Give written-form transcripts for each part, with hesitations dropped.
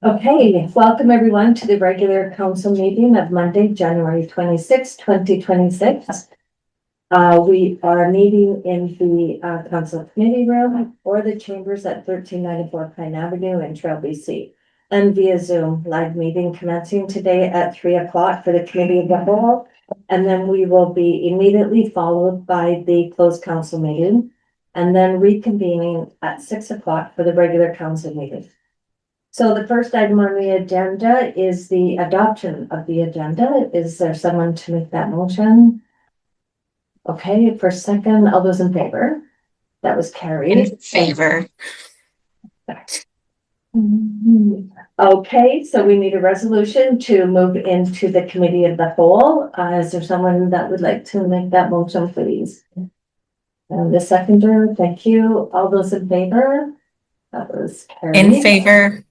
Okay, welcome everyone to the regular council meeting of Monday, January 26, 2026. We are meeting in the council committee room or the chambers at 1394 Pine Avenue in Trail, BC. And via Zoom live meeting commencing today at 3 o'clock for the committee of the whole. And then we will be immediately followed by the closed council meeting and then reconvening at 6 o'clock for the regular council meeting. So the first item on the agenda is the adoption of the agenda. Is there someone to make that motion? Okay, for second, all those in favor? That was carried. In favor. Okay, so we need a resolution to move into the committee of the whole. Is there someone that would like to make that motion, please? And the seconder, thank you. All those in favor? That was carried. In favor.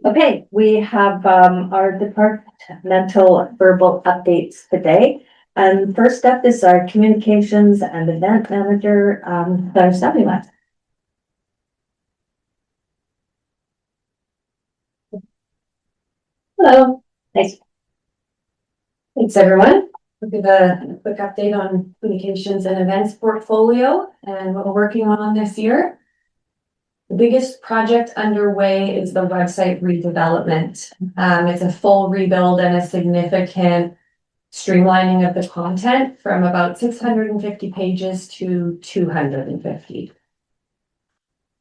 Okay, we have our departmental verbal updates today. And first up is our communications and event manager, Claire Savilat. Hello. Nice. Thanks, everyone. We'll give a quick update on communications and events portfolio and what we're working on this year. The biggest project underway is the website redevelopment. It's a full rebuild and a significant streamlining of the content from about 650 pages to 250.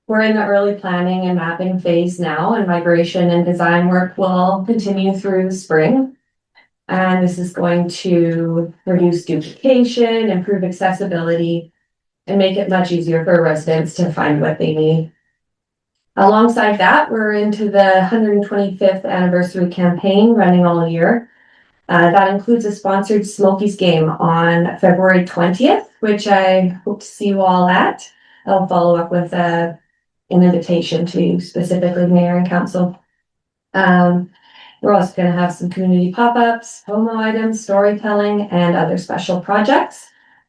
We're in the early planning and mapping phase now, and migration and design work will continue through spring. And this is going to reduce duplication, improve accessibility, and make it much easier for residents to find what they need. Alongside that, we're into the 125th anniversary campaign running all year. That includes a sponsored Smokies game on February 20th, which I hope to see you all at. I'll follow up with an invitation to specifically mayor and council. We're also going to have some community pop-ups, promo items, storytelling, and other special projects.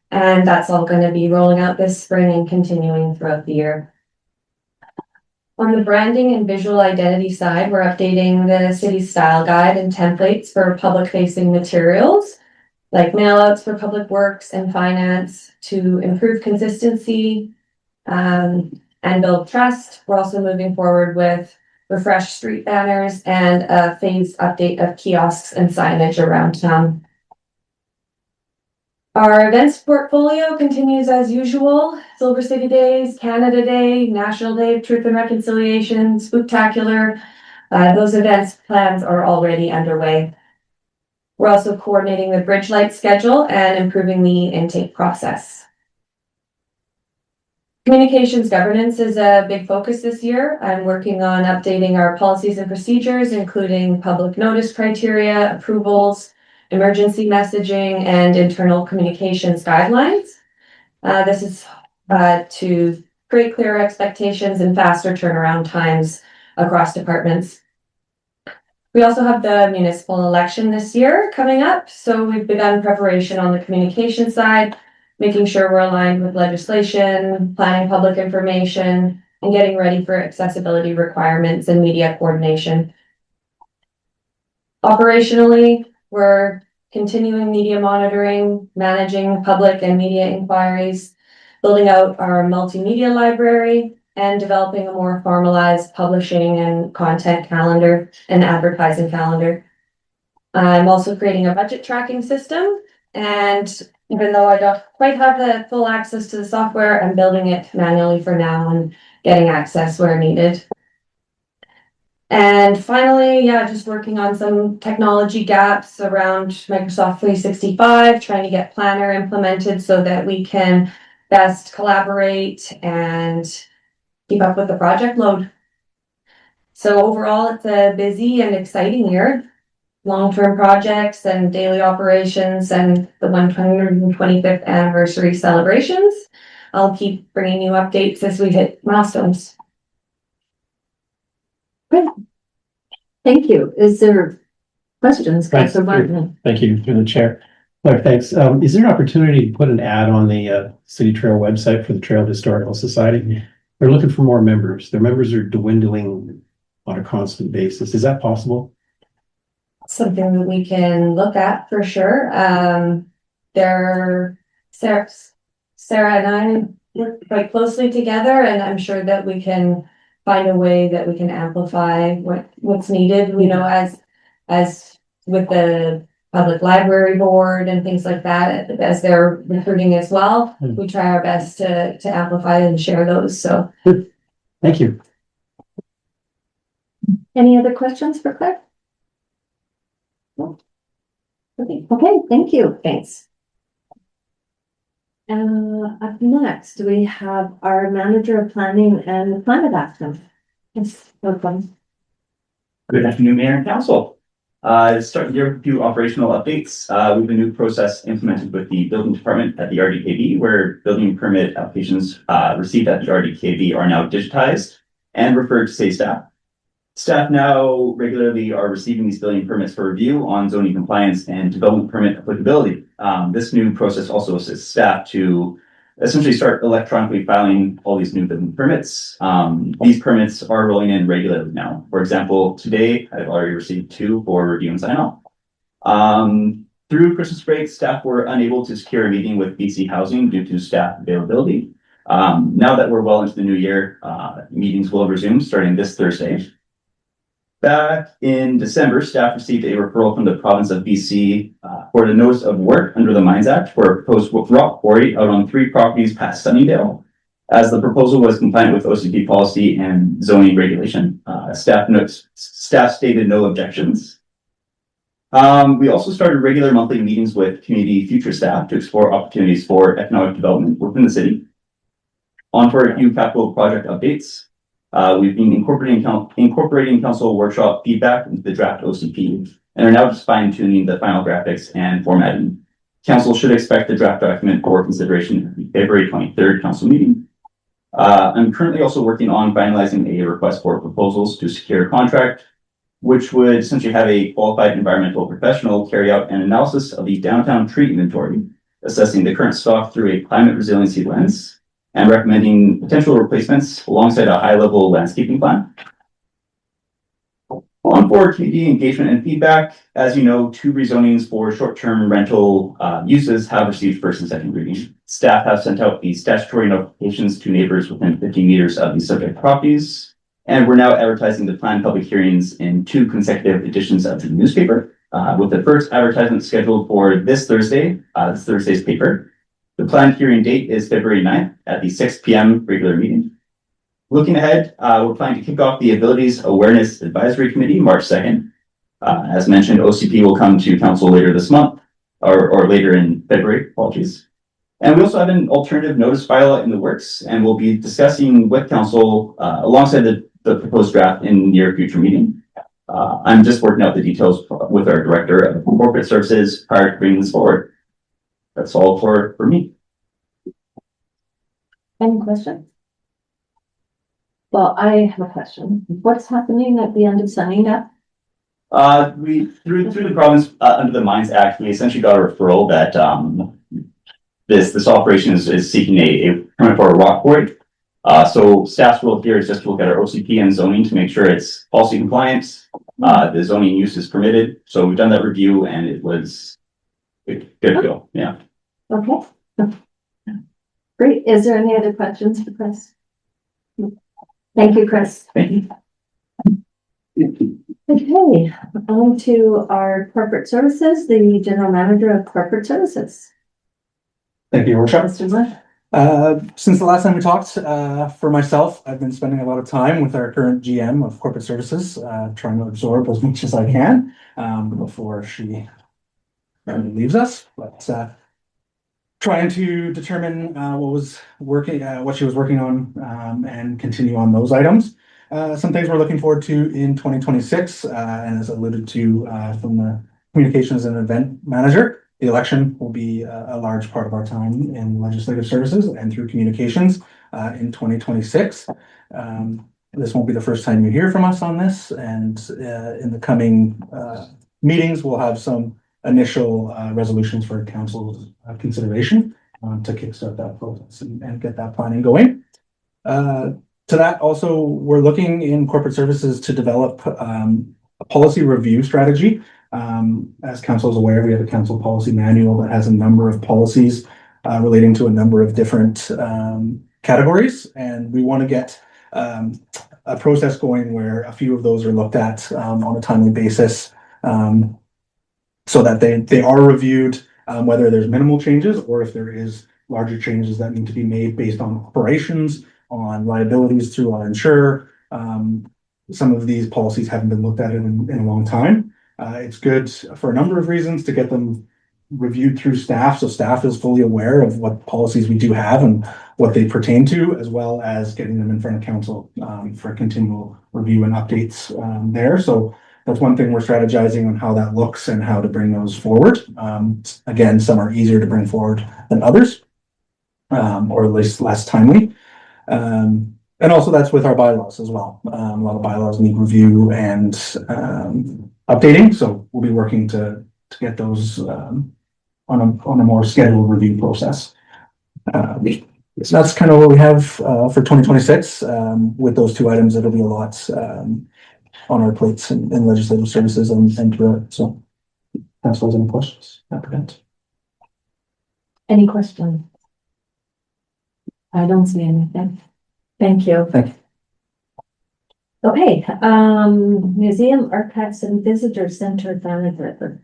And that's all going to be rolling out this spring and continuing throughout the year. On the branding and visual identity side, we're updating the city style guide and templates for public-facing materials, like mailouts for public works and finance to improve consistency and build trust. We're also moving forward with refreshed street banners and a phased update of kiosks and signage around town. Our events portfolio continues as usual. Silver City Days, Canada Day, National Day of Truth and Reconciliation, Spooktacular. Those events plans are already underway. We're also coordinating the Bridge Light schedule and improving the intake process. Communications governance is a big focus this year. I'm working on updating our policies and procedures, including public notice criteria, approvals, emergency messaging, and internal communications guidelines. This is to create clear expectations and faster turnaround times across departments. We also have the municipal election this year coming up, so we've begun preparation on the communication side, making sure we're aligned with legislation, planning public information, and getting ready for accessibility requirements and media coordination. Operationally, we're continuing media monitoring, managing public and media inquiries, building out our multimedia library, and developing a more formalized publishing and content calendar and advertising calendar. I'm also creating a budget tracking system, and even though I don't quite have the full access to the software, I'm building it manually for now and getting access where needed. And finally, just working on some technology gaps around Microsoft 365, trying to get Planner implemented so that we can best collaborate and keep up with the project load. So overall, it's a busy and exciting year. Long-term projects and daily operations and the 125th anniversary celebrations. I'll keep bringing you updates as we hit milestones. Good. Thank you. Is there questions, Councilor Martin? Thank you, through the chair. Claire, thanks. Is there an opportunity to put an ad on the City Trail website for the Trail Historical Society? They're looking for more members. Their members are dwindling on a constant basis. Is that possible? Something that we can look at for sure. Sarah and I work quite closely together, and I'm sure that we can find a way that we can amplify what's needed, you know, as with the public library board and things like that, as they're recruiting as well. We try our best to amplify and share those, so. Thank you. Any other questions for Claire? No. Okay, thank you. Thanks. Up next, we have our manager of planning and climate action. Yes, welcome. Good afternoon, Mayor and Council. Starting here with a few operational updates. We have a new process implemented with the building department at the RDKB, where building permit applications received at the RDKB are now digitized and referred to city staff. Staff now regularly are receiving these building permits for review on zoning compliance and development permit applicability. This new process also assists staff to essentially start electronically filing all these new building permits. These permits are rolling in regularly now. For example, today I've already received 2 for review and sign off. Through Christmas break, staff were unable to secure a meeting with BC Housing due to staff availability. Now that we're well into the new year, meetings will resume starting this Thursday. Back in December, staff received a referral from the province of BC for the notice of work under the Mines Act for a proposed rock quarry out on 3 properties past Sunnydale. As the proposal was compliant with OCP policy and zoning regulation, staff stated no objections. We also started regular monthly meetings with community future staff to explore opportunities for economic development within the city. On for a few capital project updates. We've been incorporating council workshop feedback into the draft OCP and are now just fine-tuning the final graphics and formatting. Council should expect the draft document for consideration at the February 23rd council meeting. I'm currently also working on finalizing a request for proposals to secure a contract, which would essentially have a qualified environmental professional carry out an analysis of the downtown tree inventory, assessing the current stock through a climate resiliency lens, and recommending potential replacements alongside a high-level landscaping plan. On for community engagement and feedback, as you know, 2 rezonings for short-term rental uses have received first and second reading. Staff have sent out the statutory notifications to neighbors within 50 meters of the subject properties, and we're now advertising the planned public hearings in 2 consecutive editions of the newspaper, with the first advertisement scheduled for this Thursday's paper. The planned hearing date is February 9th at the 6 p.m. regular meeting. Looking ahead, we're planning to kick off the Abilities Awareness Advisory Committee March 2nd. As mentioned, OCP will come to council later this month, or later in February, apologies. And we also have an alternative notice bylaw in the works, and we'll be discussing with council alongside the proposed draft in near future meeting. I'm just working out the details with our director of corporate services prior to bringing this forward. That's all for me. Any questions? Well, I have a question. What's happening at the end of Sunnydale? We through the province under the Mines Act, we essentially got a referral that this operation is seeking a permit for a rock quarry. So staff's role here is just to look at our OCP and zoning to make sure it's policy compliant. The zoning use is permitted. So we've done that review and it was good to go. Yeah. Okay. Great. Is there any other questions for Chris? Thank you, Chris. Thank you. Okay, on to our corporate services, the general manager of corporate services. Thank you, Your Worship. Mr. Bush. Since the last time we talked, for myself, I've been spending a lot of time with our current GM of corporate services, trying to absorb as much as I can before she leaves us. But trying to determine what she was working on, and continue on those items. Some things we're looking forward to in 2026, and as alluded to from the communications and event manager, the election will be a large part of our time in legislative services and through communications in 2026. This won't be the first time you hear from us on this, and in the coming meetings, we'll have some initial resolutions for council's consideration to kickstart that process and get that planning going. to that also, we're looking in corporate services to develop a policy review strategy. As council is aware, we have a council policy manual that has a number of policies relating to a number of different categories, and we want to get a process going where a few of those are looked at on a timely basis, so that they are reviewed, whether there's minimal changes or if there is larger changes that need to be made based on operations, on liabilities through our insurer. Some of these policies haven't been looked at in a long time. It's good for a number of reasons to get them reviewed through staff, so staff is fully aware of what policies we do have and what they pertain to, as well as getting them in front of council for continual review and updates there. So that's one thing we're strategizing on how that looks and how to bring those forward. Again, some are easier to bring forward than others, or at least less timely. And also that's with our bylaws as well. A lot of bylaws need review and updating, so we'll be working to get those on a more scheduled review process. So that's kind of what we have for 2026. With those two items, it'll be a lot on our plates in legislative services and throughout. So that's those any questions? Applicant. Any questions? I don't see anything. Thank you. Thank you. Okay, Museum Archives and Visitor Center manager.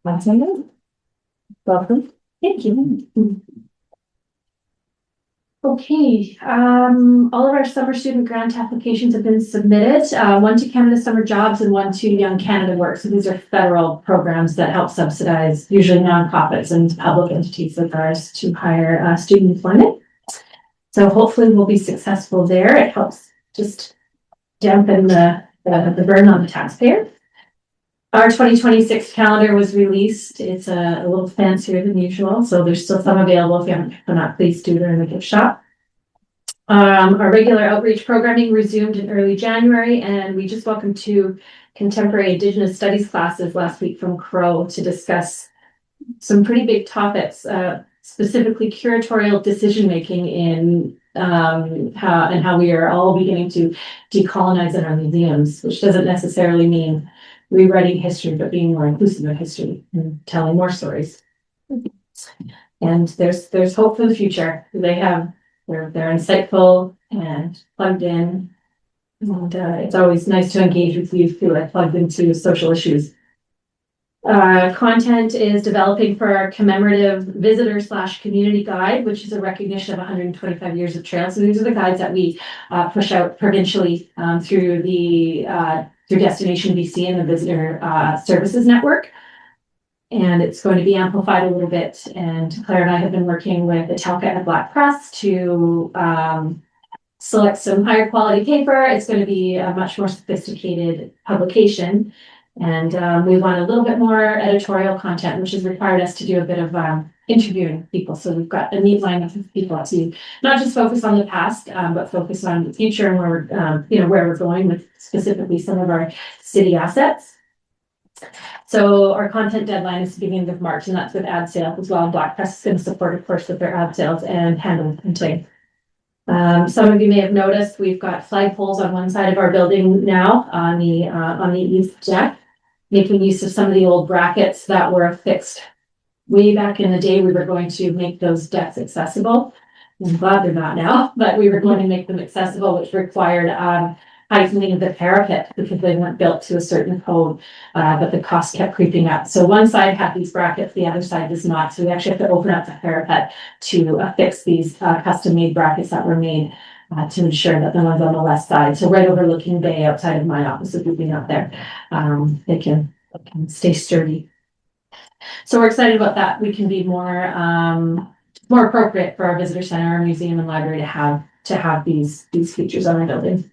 Welcome. Thank you. Okay, all of our summer student grant applications have been submitted, one to Canada Summer Jobs and one to Young Canada Works. So these are federal programs that help subsidize usually nonprofits and public entities like ours to hire student employment. So hopefully we'll be successful there. It helps just dampen the burden on the taxpayer. Our 2026 calendar was released. It's a little fancier than usual, so there's still some available. If you haven't picked them up, please do. They're in the gift shop. Our regular outreach programming resumed in early January, and we just welcomed 2 contemporary Indigenous studies classes last week from Crow to discuss some pretty big topics, specifically curatorial decision-making in how we are all beginning to decolonize in our museums, which doesn't necessarily mean rewriting history, but being more inclusive of history and telling more stories. And there's hope for the future. They're insightful and plugged in, and it's always nice to engage with youth who are plugged into social issues. Content is developing for our commemorative visitor/community guide, which is a recognition of 125 years of trails. So these are the guides that we push out provincially through Destination BC and the Visitor Services Network. And it's going to be amplified a little bit. And Claire and I have been working with Atelka and Black Press to select some higher quality paper. It's going to be a much more sophisticated publication. And we want a little bit more editorial content, which has required us to do a bit of interviewing people. So we've got a neat lineup of people to not just focus on the past, but focus on the future and where we're going with specifically some of our city assets. So our content deadline is the beginning of March, and that's with ad sales as well. Black Press is going to support, of course, with their ad sales and handle printing. Some of you may have noticed we've got flagpoles on one side of our building now on the east deck, making use of some of the old brackets that were affixed way back in the day. We were going to make those decks accessible. I'm glad they're not now, but we were going to make them accessible, which required heightening of the parapet because they weren't built to a certain code, but the cost kept creeping up. So one side had these brackets, the other side does not. So we actually have to open up the parapet to affix these custom-made brackets that were made to ensure that the ones on the left side, so right overlooking Bay outside of my office, if you've been out there, they can stay sturdy. So we're excited about that. We can be more appropriate for our visitor center, our museum and library to have these features on our building.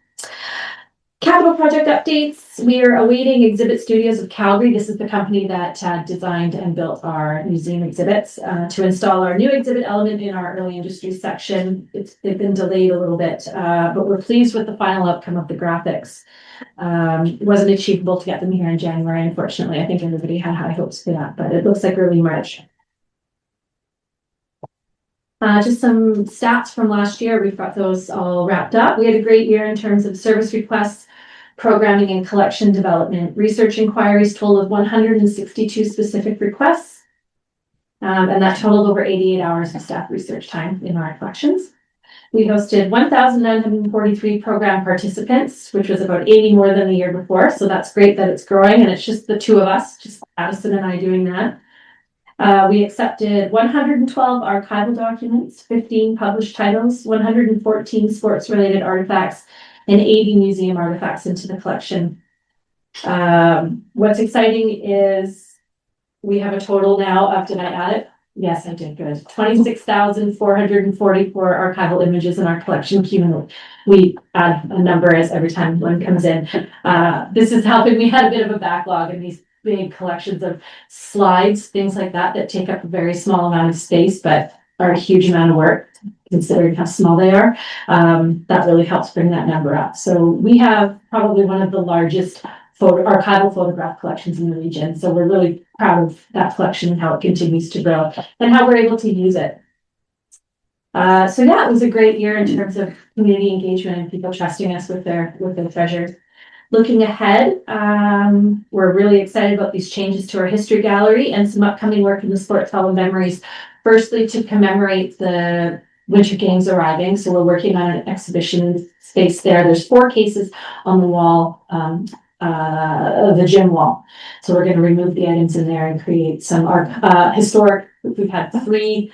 Capital project updates. We are awaiting Exhibit Studios of Calgary. This is the company that designed and built our museum exhibits to install our new exhibit element in our early industries section. They've been delayed a little bit, but we're pleased with the final outcome of the graphics. It wasn't achievable to get them here in January, unfortunately. I think everybody had high hopes for that, but it looks like early March. Just some stats from last year. We've got those all wrapped up. We had a great year in terms of service requests, programming and collection development. Research inquiries totaled 162 specific requests. And that totaled over 88 hours of staff research time in our collections. We hosted 1,943 program participants, which was about 80 more than the year before. So that's great that it's growing, and it's just the two of us, just Addison and I doing that. We accepted 112 archival documents, 15 published titles, 114 sports-related artifacts, and 80 museum artifacts into the collection. What's exciting is we have a total now of, did I add it? Yes, I did, good. 26,444 archival images in our collection cumulatively. We add a number as every time one comes in. This is helping. We had a bit of a backlog in these big collections of slides, things like that, that take up a very small amount of space, but are a huge amount of work considering how small they are. That really helps bring that number up. So we have probably one of the largest archival photograph collections in the region. So we're really proud of that collection and how it continues to grow and how we're able to use it. So yeah, it was a great year in terms of community engagement and people trusting us with their treasures. Looking ahead, we're really excited about these changes to our history gallery and some upcoming work in the Sports Hall of Memories. Firstly, to commemorate the Winter Games arriving. So we're working on an exhibition space there. There's 4 cases on the wall, the gym wall. So we're going to remove the items in there and create some historic. We've had 3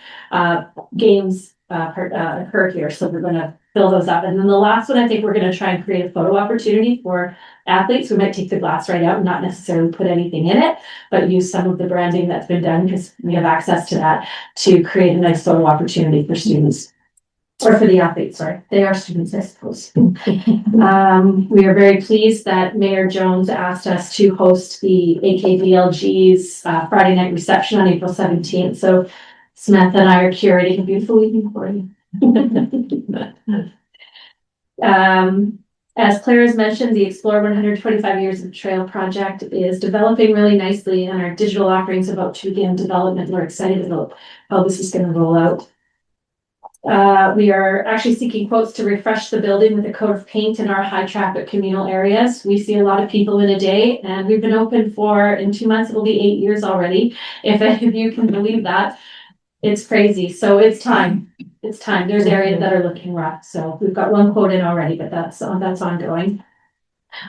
games occur here, so we're going to fill those up. And then the last one, I think we're going to try and create a photo opportunity for athletes. We might take the glass right out and not necessarily put anything in it, but use some of the branding that's been done, because we have access to that, to create a nice photo opportunity for students. Or for the athletes, sorry. They are students, I suppose. We are very pleased that Mayor Jones asked us to host the AKBLG's Friday night reception on April 17th. So Samantha and I are curating a beautiful evening for you. As Claire has mentioned, the Explore 125 Years of Trail project is developing really nicely, and our digital offerings about to begin development. We're excited about how this is going to roll out. We are actually seeking quotes to refresh the building with a coat of paint in our high traffic communal areas. We see a lot of people in a day, and we've been open for, in 2 months, it'll be 8 years already. If any of you can believe that, it's crazy. So it's time. It's time. There's areas that are looking rough. So we've got 1 quote in already, but that's ongoing.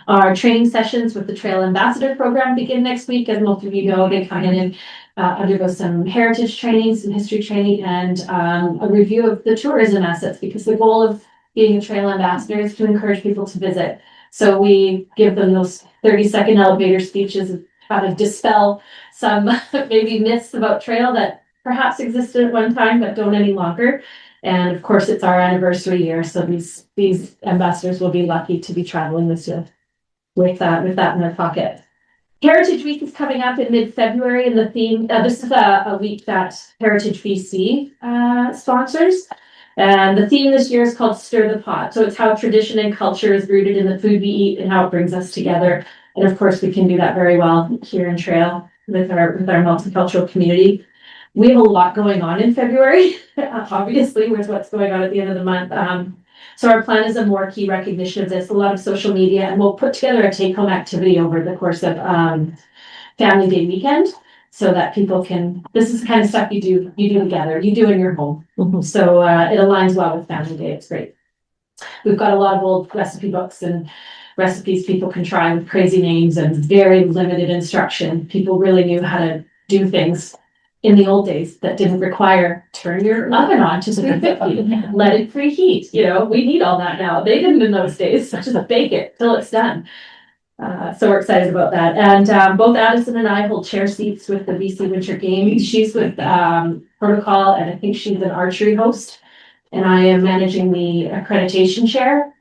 Our training sessions with the Trail Ambassador program begin next week. As most of you know, they come in and undergo some heritage training, some history training, and a review of the tourism assets, because the goal of being a trail ambassador is to encourage people to visit. So we give them those 30-second elevator speeches of how to dispel some maybe myths about trail that perhaps existed at one time but don't any longer. And of course, it's our anniversary year, so these ambassadors will be lucky to be traveling this year with that in their pocket. Heritage Week is coming up in mid-February, and the theme, this is a week that Heritage BC sponsors. And the theme this year is called Stir the Pot. So it's how tradition and culture is rooted in the food we eat and how it brings us together. And of course, we can do that very well here in Trail with our multicultural community. We have a lot going on in February, obviously, with what's going on at the end of the month. So our plan is a more key recognition of this, a lot of social media, and we'll put together a take-home activity over the course of Family Day weekend, so that people can, this is the kind of stuff you do together, you do in your home. So it aligns well with Family Day. It's great. We've got a lot of old recipe books and recipes people can try with crazy names and very limited instruction. People really knew how to do things in the old days that didn't require turn your oven on to 350, let it preheat. You know, we need all that now. They didn't in those days. So just bake it till it's done. So we're excited about that. And both Addison and I hold chair seats with the BC Winter Games. She's with Protocol, and I think she's an archery host. And I am managing the accreditation chair.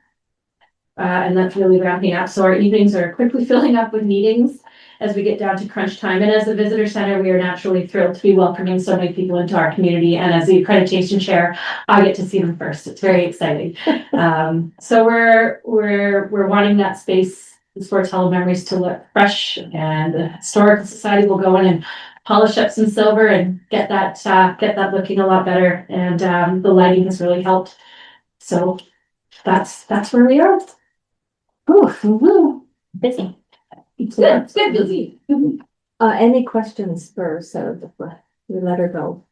And that's really ramping up. So our evenings are quickly filling up with meetings as we get down to crunch time. And as a visitor center, we are naturally thrilled to be welcoming so many people into our community. And as the accreditation chair, I get to see them first. It's very exciting. So we're wanting that space, the Sports Hall of Memories, to look fresh, and the Historical Society will go in and polish up some silver and get that looking a lot better. And the lighting has really helped. So that's where we are. Busy. It's good, busy. Any questions for Sarah before we let her go?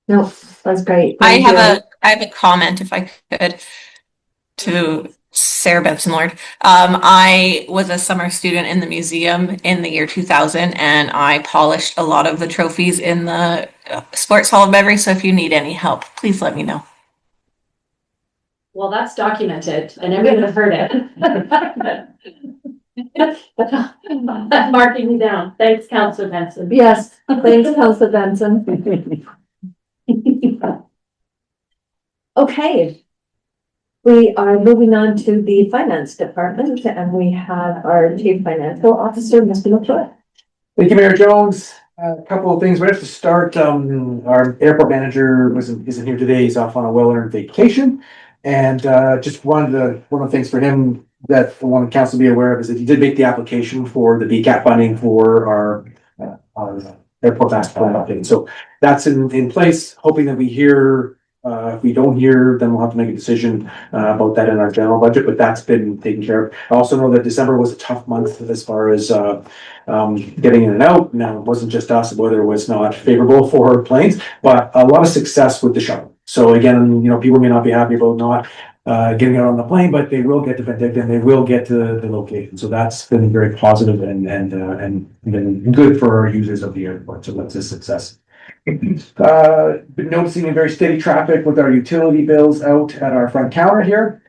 No, that's great. I Thank have you. a comment if I could to Sarah Benson Lord. I was a summer student in the museum in the year 2000 and I polished a lot of the trophies in the sports hall of memory. So if you need any help, please let me know. Well, that's documented and everyone has heard it. Marking me down. Thanks, Councillor Benson. Yes, thanks, Councillor Benson. Okay. We are moving on to the finance department and we have our chief financial officer, Mr. McClure. Thank you, Mayor Jones. A couple of things. We have to start. Our airport manager isn't here today. He's off on a well-earned vacation. And just one of the things for him that I want the council to be aware of is that he did make the application for the BCAP funding for our airport master plan update. So that's in place, hoping that we hear. If we don't hear, then we'll have to make a decision about that in our general budget, but that's been taken care of. I also know that December was a tough month as far as getting in and out. Now, it wasn't just us, the weather was not favorable for planes, but a lot of success with the shuttle. So again, people may not be happy about not getting out on the plane, but they will get to Benedicta and they will get to the location. So that's been very positive and been good for our users of the airport. So that's a success. Been noticing a very steady traffic with our utility bills out at our front counter here.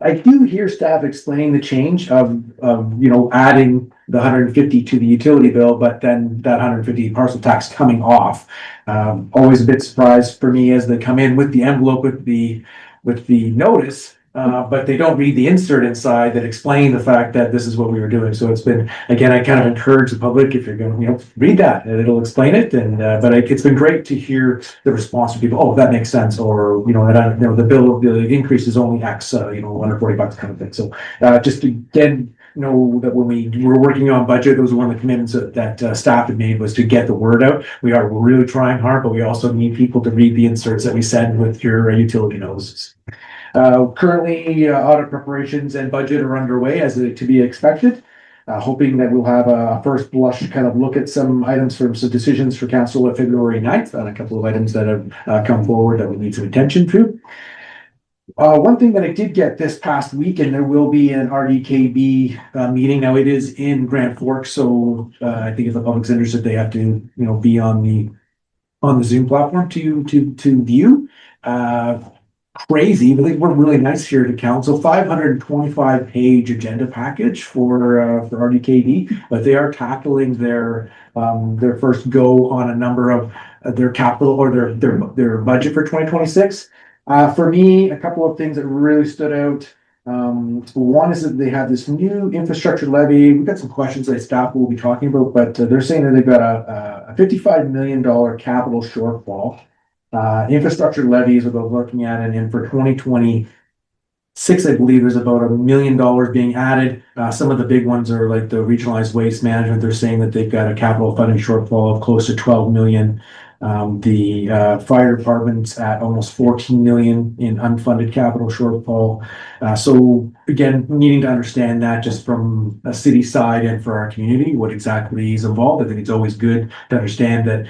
I do hear staff explaining the change of adding the 150 to the utility bill, but then that 150 parcel tax coming off. Always a bit surprised for me as they come in with the envelope with the notice. But they don't read the insert inside that explain the fact that this is what we were doing. So it's been, again, I kind of encourage the public, if you're going to, read that and it'll explain it. And, but it's been great to hear the response from people. Oh, that makes sense. Or, the bill, the increase is only X, $140 kind of thing. So, just to again, know that when we were working on budget, those were one of the commitments that staff had made was to get the word out. We are really trying hard, but we also need people to read the inserts that we send with your utility notices. Currently, audit preparations and budget are underway as to be expected. Hoping that we'll have a first blush kind of look at some items from some decisions for council at February 9th on a couple of items that have come forward that we need some attention to. One thing that I did get this past week, and there will be an RDKB meeting. Now it is in Grand Forks, so I think if the public's interested, they have to be on the Zoom platform to view. Crazy, but we're really nice here to council. 525-page agenda package for RDKB, but they are tackling their first go on a number of their capital or their budget for 2026. For me, a couple of things that really stood out. One is that they have this new infrastructure levy. We've got some questions that staff will be talking about, but they're saying that they've got a $55 million capital shortfall. Infrastructure levies are looking at, and for 2026, I believe there's about $1 million being added. Some of the big ones are like the regionalized waste management. They're saying that they've got a capital funding shortfall of close to 12 million. The fire department's at almost 14 million in unfunded capital shortfall. So again, needing to understand that just from a city side and for our community, what exactly is involved. I think it's always good to understand that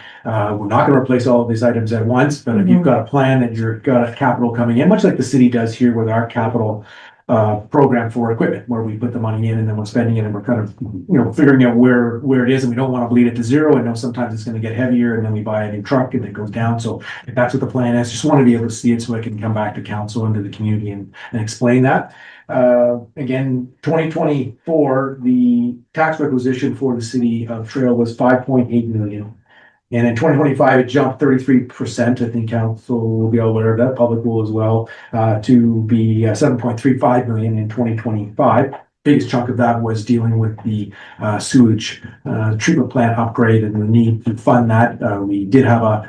we're not going to replace all of these items at once, but if you've got a plan that you've got a capital coming in, much like the city does here with our capital program for equipment, where we put the money in and then we're spending it and we're kind of figuring out where it is, and we don't want to bleed it to zero. I know sometimes it's going to get heavier and then we buy a new truck and it goes down. So if that's what the plan is, just want to be able to see it so I can come back to council and to the community and explain that. Again, 2024, the tax requisition for the city of Trail was 5.8 million. And in 2025, it jumped 33%. I think council will be aware of that, public will as well, to be 7.35 million in 2025. biggest chunk of that was dealing with the sewage treatment plant upgrade and the need to fund that. We did have a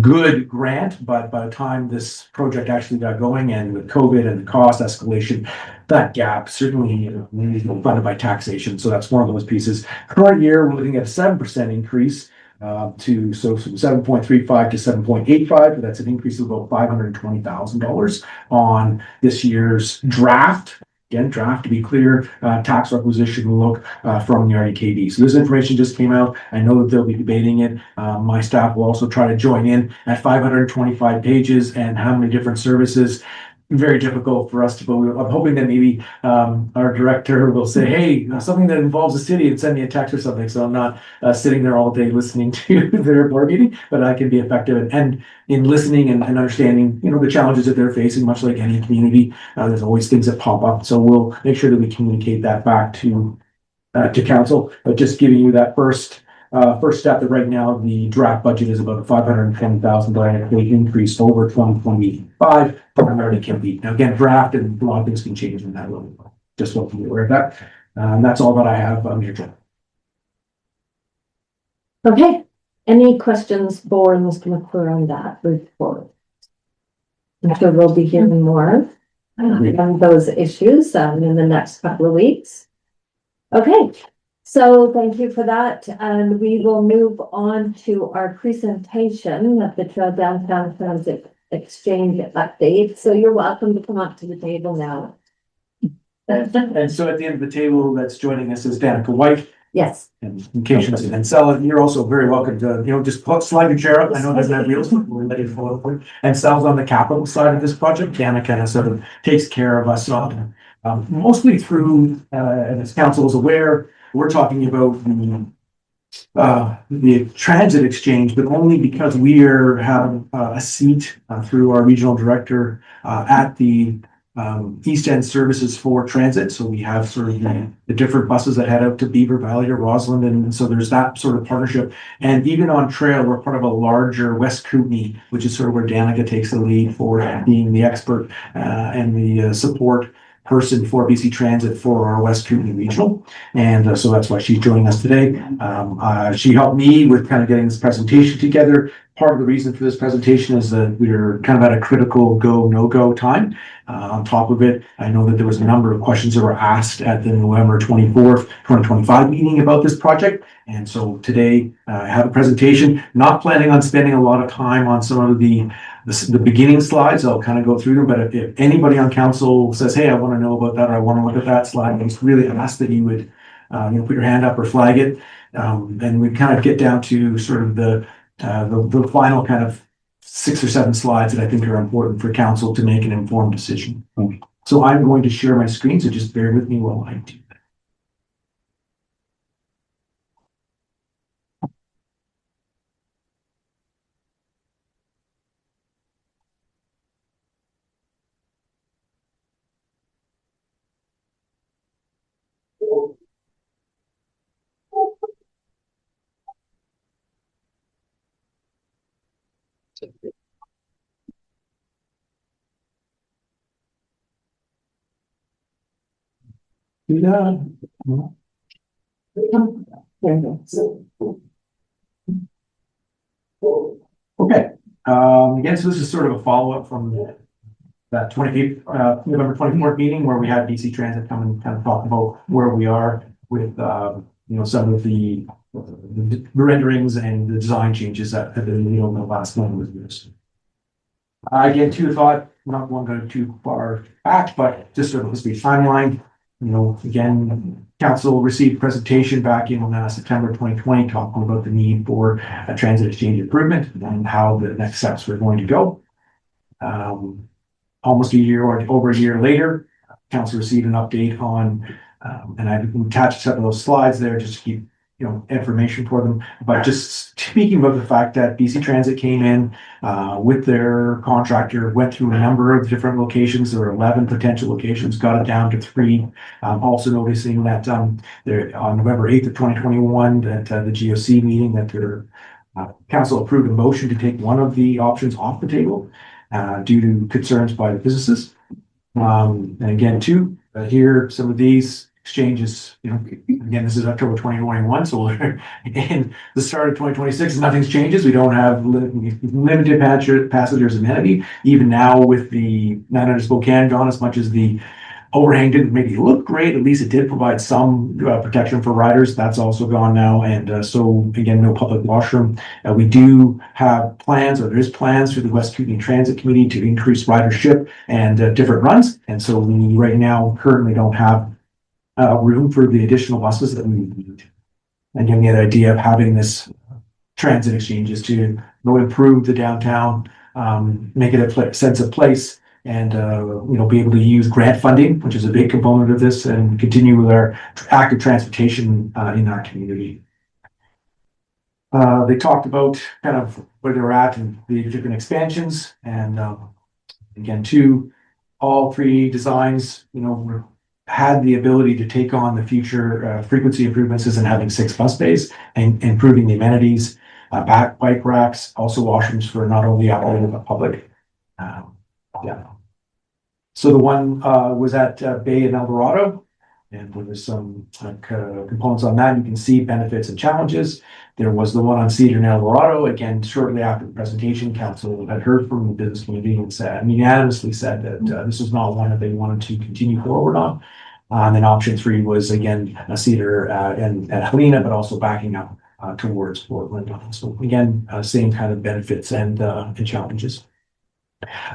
good grant, but by the time this project actually got going and with COVID and the cost escalation, that gap certainly needs to be funded by taxation. So that's one of those pieces. Current year, we're looking at a 7% increase from 7.35 to 7.85. That's an increase of about $520,000 on this year's draft. Again, draft, to be clear, tax requisition look from the RDKB. So this information just came out. I know that they'll be debating it. My staff will also try to join in at 525 pages and how many different services. Very difficult for us to, but I'm hoping that maybe our director will say, hey, something that involves the city, and send me a text or something. So I'm not sitting there all day listening to their board meeting, but I can be effective and in listening and understanding, you know, the challenges that they're facing, much like any community. There's always things that pop up. So we'll make sure that we communicate that back to council, but just giving you that first step, that right now the draft budget is about a $520,000 increase over 2025 from RDKB. Now again, draft, and a lot of things can change in that a little bit. Just want to be aware of that. And that's all that I have on your agenda. Okay, any questions for Mr. McClure on that report? I'm sure we'll be hearing more on those issues in the next couple of weeks. Okay, so thank you for that, and we will move on to our presentation of the Trail Downtown Transit Exchange update. So you're welcome to come up to the table now. And so at the end of the table that's joining us is Danica White. Yes. And in case you and Sal, you're also very welcome to, you know, just slide your chair up. I know it doesn't have wheels, but we'll let you fall over. And Sal's on the capital side of this project. Danica kind of sort of takes care of us on mostly through, and as council is aware, we're talking about the transit exchange, but only because we are having a seat through our regional director at the East End Services for Transit. So we have sort of the different buses that head out to Beaver Valley or Rossland. And so there's that sort of partnership. And even on trail, we're part of a larger West Kootenay, which is sort of where Danica takes the lead for being the expert and the support person for BC Transit for our West Kootenay Regional. And so that's why she's joining us today. She helped me with kind of getting this presentation together. Part of the reason for this presentation is that we're kind of at a critical go, no-go time. On top of it, I know that there was a number of questions that were asked at the November 24th, 2025 meeting about this project. And so today I have a presentation, not planning on spending a lot of time on some of the beginning slides. I'll kind of go through them, but if anybody on council says, hey, I want to know about that, or I want to look at that slide, I just really ask that you would put your hand up or flag it. And we kind of get down to sort of the final kind of 6 or 7 slides that I think are important for council to make an informed decision. So I'm going to share my screen, so just bear with me while I do that. Okay. Again, so this is sort of a follow-up from that November 24th meeting where we had BC Transit come and kind of talk about where we are with some of the renderings and the design changes that have been made over the last number of years. Again, thought, not going to go too far back, but just sort of history timeline. Again, council received presentation back in September 2020 talking about the need for a transit exchange improvement and how the next steps were going to go. Almost a year or over a year later, council received an update on, and I've attached some of those slides there just to keep information for them, but just speaking about the fact that BC Transit came in with their contractor, went through a number of different locations. There were 11 potential locations, got it down to 3. Also noticing that there on November 8th of 2021, that the GOC meeting, that their council approved a motion to take one of the options off the table due to concerns by the businesses. And again, 2, here, some of these exchanges, again, this is October 2021, so we're in the start of 2026, nothing's changes. We don't have limited passengers amenity. Even now with the 900 Spokane gone, as much as the overhang didn't maybe look great, at least it did provide some protection for riders. That's also gone now. And so again, no public washroom. We do have plans, or there is plans through the West Kootenay Transit Committee to increase ridership and different runs. And so we right now currently don't have room for the additional buses that we need. And again, the idea of having this transit exchange is to improve the downtown, make it a sense of place, and be able to use grant funding, which is a big component of this, and continue with our active transportation in our community. They talked about kind of where they're at and the different expansions, and again, all three designs, had the ability to take on the future frequency improvements and having 6 bus bays and improving the amenities, bike racks, also washrooms for not only operating but public. Yeah. So the one was at Bay in El Dorado, and there was some components on that. You can see benefits and challenges. There was the one on Cedar in El Dorado. Again, shortly after the presentation, council had heard from the business community and unanimously said that this was not one that they wanted to continue forward on. And then option 3 was again Cedar and Helena, but also backing up towards Portland. So again, same kind of benefits and challenges.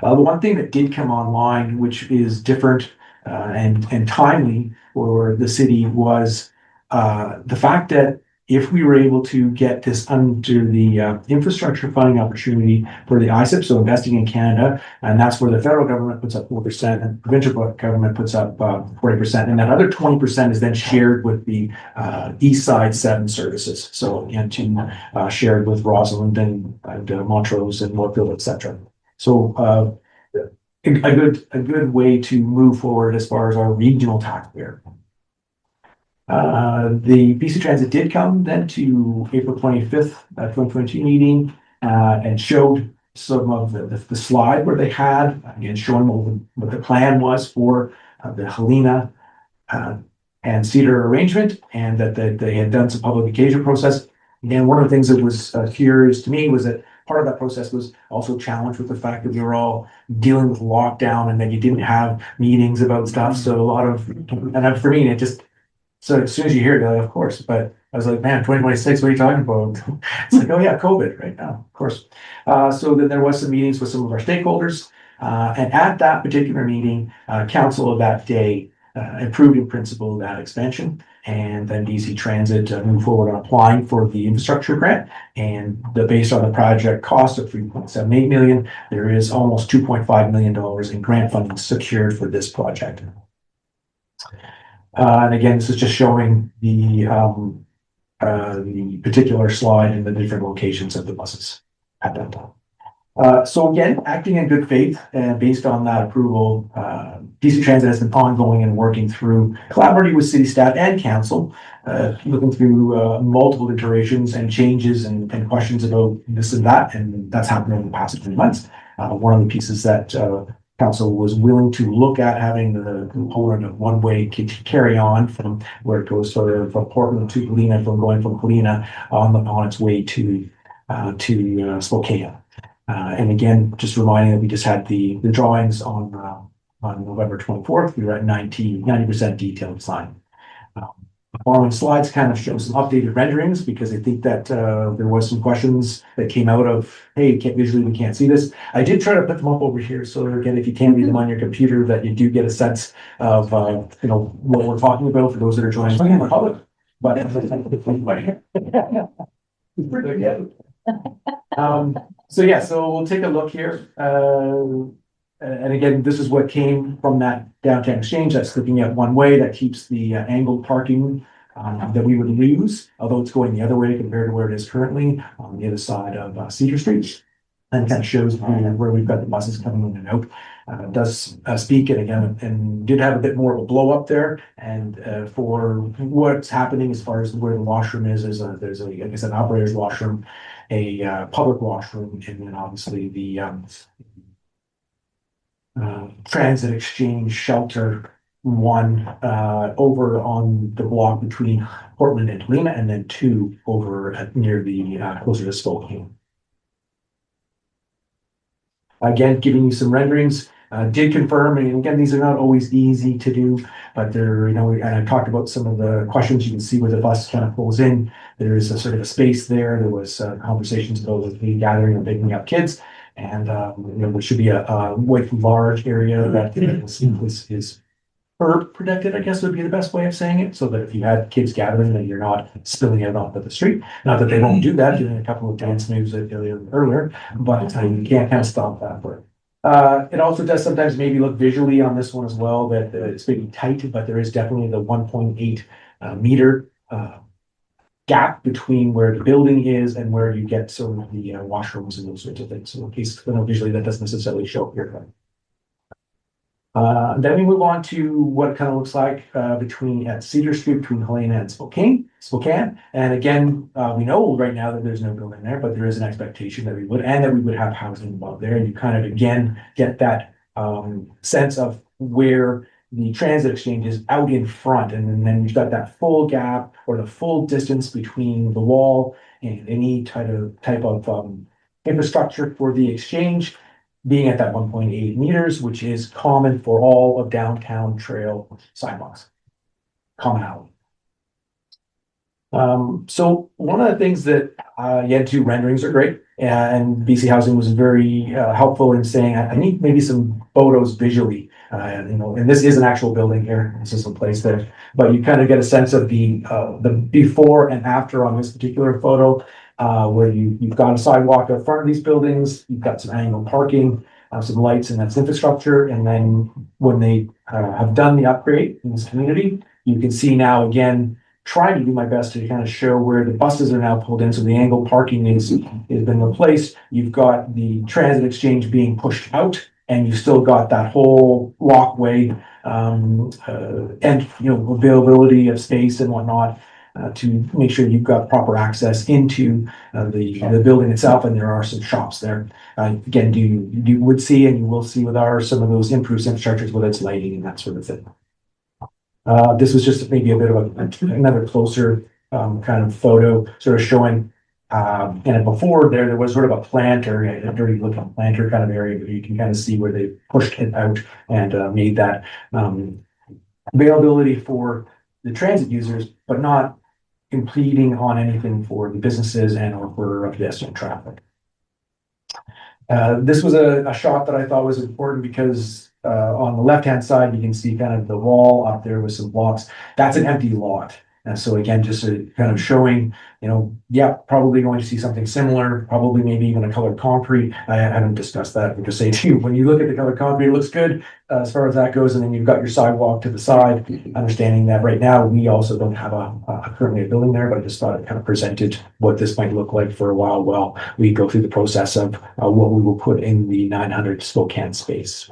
The one thing that did come online, which is different and timely for the city, was the fact that if we were able to get this under the infrastructure funding opportunity for the ISIP, so investing in Canada, and that's where the federal government puts up 4% and provincial government puts up 40%, and that other 20% is then shared with the East Side 7 services. So again, shared with Rosalind and Montrose and Moorfield, etc. So a good way to move forward as far as our regional taxpayer. The BC Transit did come then to April 25th, 2022 meeting and showed some of the slide where they had, again, showing what the plan was for the Helena and Cedar arrangement, and that they had done some public engagement process. Again, one of the things that was curious to me was that part of that process was also challenged with the fact that we were all dealing with lockdown and that you didn't have meetings about stuff. So a lot of, and for me, it just, so as soon as you hear it, you're like, of course, but I was like, man, 2026, what are you talking about? It's like, oh yeah, COVID right now, of course. So then there was some meetings with some of our stakeholders. And at that particular meeting, council of that day approved in principle that expansion. And then BC Transit moved forward on applying for the infrastructure grant. And based on the project cost of $3.78 million, there is almost $2.5 million in grant funding secured for this project. And again, this is just showing the particular slide in the different locations of the buses at that time. So again, acting in good faith and based on that approval, BC Transit has been ongoing and working through collaborating with city staff and council, looking through multiple iterations and changes and questions about this and that, and that's happened over the past 3 months. One of the pieces that council was willing to look at having the component of one-way carry on from where it goes sort of from Portland to Helena, from going from Helena on its way to Spokane. And again, just reminding that we just had the drawings on November 24th. We were at 90% detailed design. The following slides kind of show some updated renderings because I think that there was some questions that came out of, hey, visually we can't see this. I did try to put them up over here. So again, if you can't read them on your computer, that you do get a sense of what we're talking about for those that are joining us in the public. But so yeah, so we'll take a look here. And again, this is what came from that downtown exchange. That's looking at one way that keeps the angled parking that we would lose, although it's going the other way compared to where it is currently on the other side of Cedar Street. And kind of shows where we've got the buses coming in and out. Does speak and again, and did have a bit more of a blow up there. And for what's happening as far as where the washroom is there's a, like I said, an operator's washroom, a public washroom, and then obviously the transit exchange shelter one over on the block between Portland and Helena, and then two over near the closer to Spokane. Again, giving you some renderings, did confirm, and again, these are not always easy to do, but they're, you know, and I talked about some of the questions. You can see where the bus kind of pulls in. There is a sort of a space there. There was conversations about the gathering and picking up kids, and you know, there should be a quite large area that is herb protected, I guess would be the best way of saying it, so that if you had kids gathering, then you're not spilling out onto the street. Not that they won't do that, doing a couple of dance moves earlier, but you can't kind of stop that for it. It also does sometimes maybe look visually on this one as well that it's maybe tight, but there is definitely the 1.8 meter gap between where the building is and where you get sort of the washrooms and those sorts of things. So in case, you know, visually that doesn't necessarily show up here. Then we move on to what it kind of looks like between at Cedar Street between Helena and Spokane. And again, we know right now that there's no building there, but there is an expectation that we would, and that we would have housing above there. And you kind of again get that sense of where the transit exchange is out in front, and then you've got that full gap or the full distance between the wall and any type of infrastructure for the exchange, being at that 1.8 meters, which is common for all of downtown trail sidewalks. Commonality. So one of the things that Yed 2 renderings are great, and BC Housing was very helpful in saying I need maybe some photos visually. You know, and this is an actual building here. This is a place there, but you kind of get a sense of the before and after on this particular photo. Where you've got a sidewalk in front of these buildings, you've got some angled parking, some lights, and that's infrastructure. And then when they have done the upgrade in this community, you can see now again, trying to do my best to kind of show where the buses are now pulled in. So the angled parking has been replaced. You've got the transit exchange being pushed out, and you've still got that whole walkway and, you know, availability of space and whatnot. To make sure you've got proper access into the building itself, and there are some shops there. Again, you would see, and you will see with some of those improved infrastructures, whether it's lighting and that sort of thing. This was just maybe a bit of another closer kind of photo, sort of showing. And before there was sort of a planter, a dirty looking planter kind of area, but you can kind of see where they pushed it out and made that availability for the transit users, but not impeding on anything for the businesses and or for pedestrian traffic. This was a shot that I thought was important because on the left-hand side, you can see kind of the wall up there with some blocks. That's an empty lot. And so again, just kind of showing, you know, yeah, probably going to see something similar, probably maybe even a colored concrete. I haven't discussed that, but just say to you, when you look at the colored concrete, it looks good as far as that goes. And then you've got your sidewalk to the side, understanding that right now we also don't have currently a building there, but I just thought it kind of presented what this might look like for a while we go through the process of what we will put in the 900 Spokane space.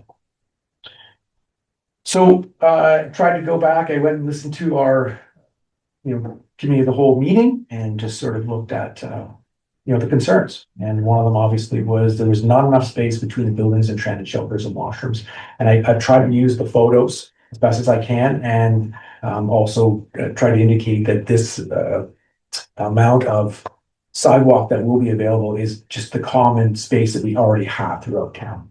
So tried to go back. I went and listened to our committee of the whole meeting and just sort of looked at, the concerns. And one of them obviously was there was not enough space between the buildings and transit shelters and washrooms. And I tried to use the photos as best as I can, and also try to indicate that this amount of sidewalk that will be available is just the common space that we already have throughout town.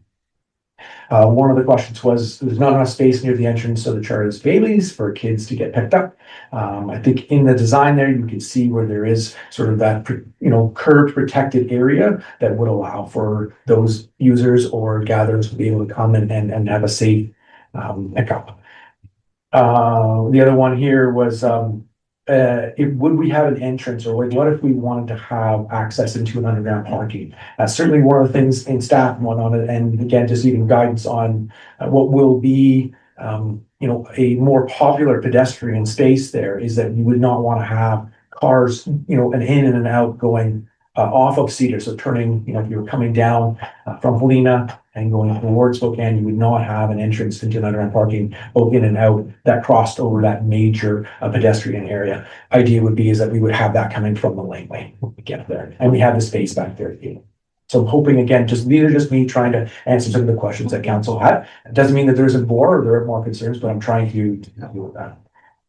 One of the questions was, there's not enough space near the entrance of the Charters Baileys for kids to get picked up. I think in the design there, you can see where there is sort of that, curb protected area that would allow for those users or gatherers to be able to come and have a safe pickup. The other one here was, would we have an entrance, or what if we wanted to have access into an underground parking? Certainly one of the things in staff one on it, and again, just even guidance on what will be, a more popular pedestrian space there, is that you would not want to have cars, an in and an out going off of Cedar. So turning, if you were coming down from Helena and going towards Spokane, you would not have an entrance into an underground parking both in and out that crossed over that major pedestrian area. Idea would be is that we would have that coming from the laneway when we get there, and we have the space back there. So I'm hoping, again, these are just me trying to answer some of the questions that council had. It doesn't mean that there isn't more or there are more concerns, but I'm trying to deal with that.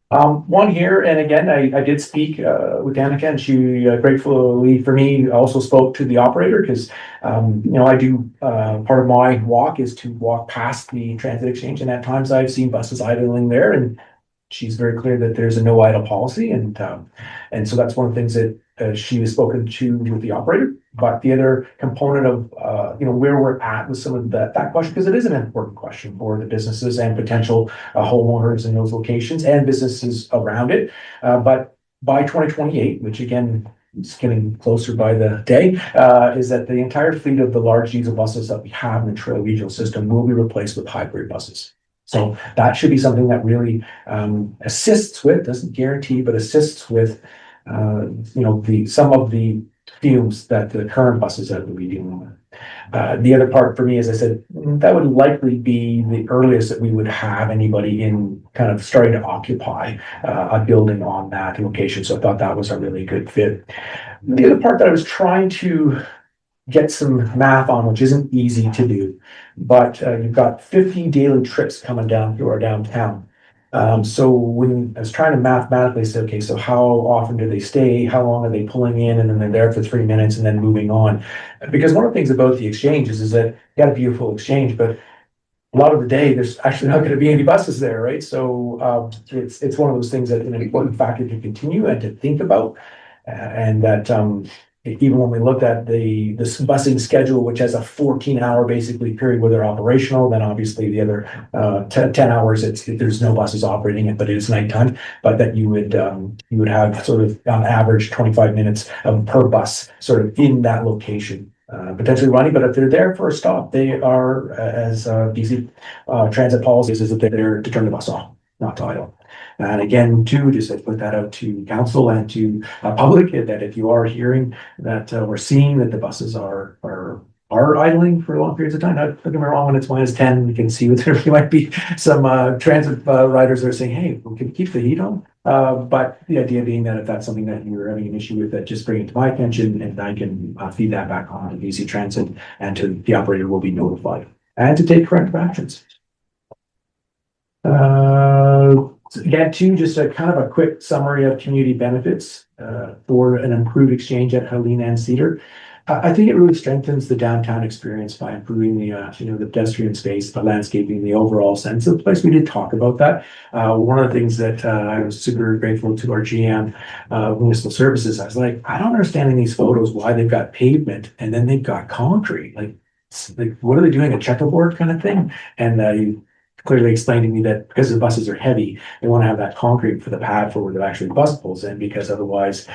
One here, and again, I did speak with Danica, and she gratefully for me also spoke to the operator because I do part of my walk is to walk past the transit exchange, and at times I've seen buses idling there, and she's very clear that there's a no idle policy, and so that's one of the things that she has spoken to with the operator. But the other component of where we're at with some of that question, because it is an important question for the businesses and potential homeowners in those locations and businesses around it. But by 2028, which again is getting closer by the day, is that the entire fleet of the large diesel buses that we have in the Trail Regional System will be replaced with hybrid buses. So that should be something that really assists with, doesn't guarantee, but assists with some of the fumes that the current buses that we'll be dealing with. The other part for me, as I said, that would likely be the earliest that we would have anybody in kind of starting to occupy a building on that location. So I thought that was a really good fit. The other part that I was trying to get some math on, which isn't easy to do, but you've got 50 daily trips coming down through our downtown. So when I was trying to mathematically say, okay, so how often do they stay? How long are they pulling in? And then they're there for 3 minutes and then moving on. Because one of the things about the exchanges is that you got a beautiful exchange, but a lot of the day, there's actually not going to be any buses there, right? So it's one of those things that an important factor to continue and to think about. And that even when we looked at the busing schedule, which has a 14-hour basically period where they're operational, then obviously the other 10 hours, there's no buses operating it, but it is nighttime. But that you would have sort of on average 25 minutes per bus sort of in that location. Potentially running, but if they're there for a stop, they are, as BC transit policies, is that they're there to turn the bus off, not to idle. And again, too, just to put that out to council and to public, that if you are hearing that we're seeing that the buses are idling for long periods of time. Don't get me wrong, when it's -10, you can see that there might be some transit riders that are saying, hey, can we keep the heat on? But the idea being that if that's something that you're having an issue with, that just bring it to my attention and I can feed that back on to BC Transit, and to the operator will be notified and to take corrective actions. Again, too, just a kind of a quick summary of community benefits for an improved exchange at Helena and Cedar. I think it really strengthens the downtown experience by improving the pedestrian space, the landscaping, the overall sense of the place. We did talk about that. One of the things that I was super grateful to our GM, Municipal Services, I was like, I don't understand in these photos why they've got pavement and then they've got concrete. Like what are they doing, a checkerboard kind of thing? And you clearly explained to me that because the buses are heavy, they want to have that concrete for the pad for where the actually bus pulls in, because otherwise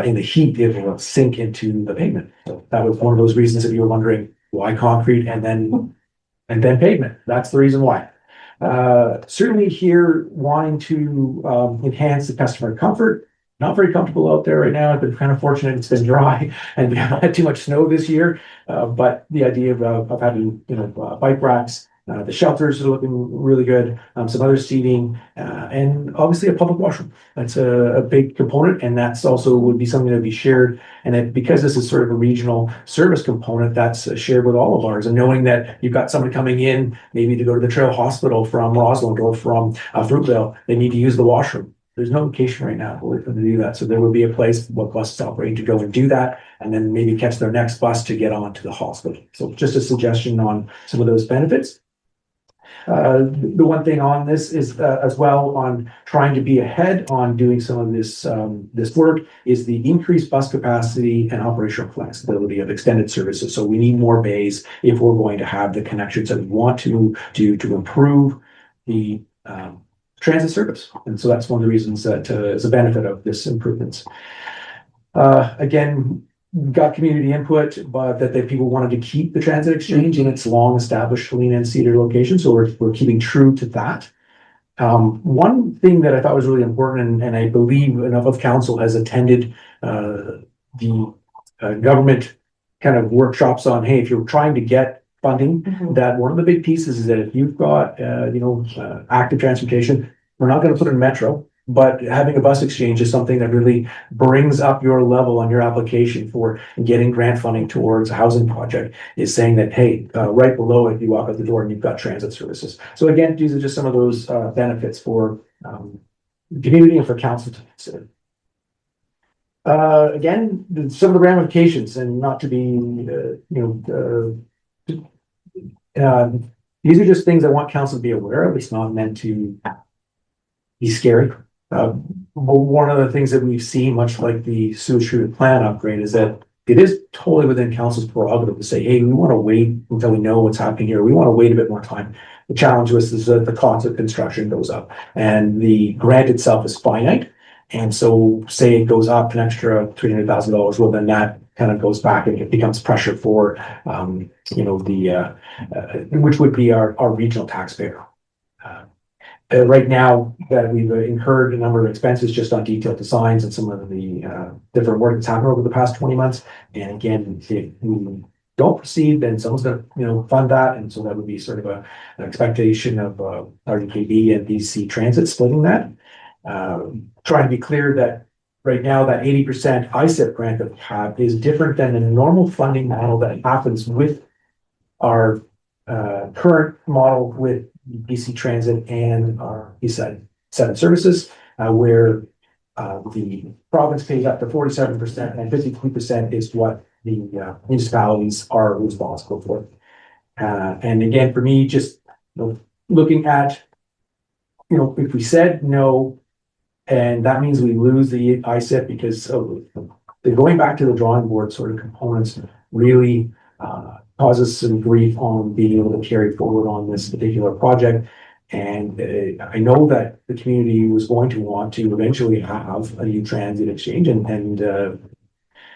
in the heat it will sink into the pavement. So that was one of those reasons, if you were wondering why concrete and then pavement. That's the reason why. Certainly here wanting to enhance the customer comfort. Not very comfortable out there right now. I've been kind of fortunate it's been dry and we haven't had too much snow this year. But the idea of having bike racks, the shelters are looking really good, some other seating, and obviously a public washroom. That's a big component, and that's also would be something that would be shared. And because this is sort of a regional service component, that's shared with all of ours. And knowing that you've got somebody coming in, maybe to go to the Trail Hospital from Rossland or from Fruitvale, they need to use the washroom. There's no location right now for them to do that. So there will be a place what buses operating to go and do that, and then maybe catch their next bus to get on to the hospital. So just a suggestion on some of those benefits. The one thing on this is as well on trying to be ahead on doing some of this work is the increased bus capacity and operational flexibility of extended services. So we need more bays if we're going to have the connections that we want to improve the transit service. And so that's one of the reasons that is a benefit of this improvements. Again, got community input, but that people wanted to keep the transit exchange in its long established Helena and Cedar location. So we're keeping true to that. One thing that I thought was really important, and I believe enough of council has attended the government kind of workshops on, hey, if you're trying to get funding, that one of the big pieces is that if you've got active transportation, we're not going to put in metro. But having a bus exchange is something that really brings up your level on your application for getting grant funding towards a housing project, is saying that, hey, right below it, you walk out the door and you've got transit services. So again, these are just some of those benefits for the community and for council to consider. Again, some of the ramifications, and not to be, these are just things I want council to be aware of. It's not meant to be scary. One of the things that we've seen, much like the sewage treatment plant upgrade, is that it is totally within council's prerogative to say, hey, we want to wait until we know what's happening here. We want to wait a bit more time. The challenge was is that the cost of construction goes up and the grant itself is finite. And so say it goes up an extra $300,000, well, then that kind of goes back and it becomes pressure for, which would be our regional taxpayer. Right now that we've incurred a number of expenses just on detailed designs and some of the different work that's happened over the past 20 months. And again, if we don't proceed, then someone's going to, fund that. And so that would be sort of an expectation of RDKB and BC Transit splitting that. Trying to be clear that right now that 80% ISIP grant that we have is different than the normal funding model that happens with our current model with BC Transit and our Eastside 7 services, where the province pays up to 47% and 52% is what the municipalities are responsible for. And again, for me, just looking at, if we said no, and that means we lose the ISIP because the going back to the drawing board sort of components really causes some grief on being able to carry forward on this particular project. And I know that the community was going to want to eventually have a new transit exchange. And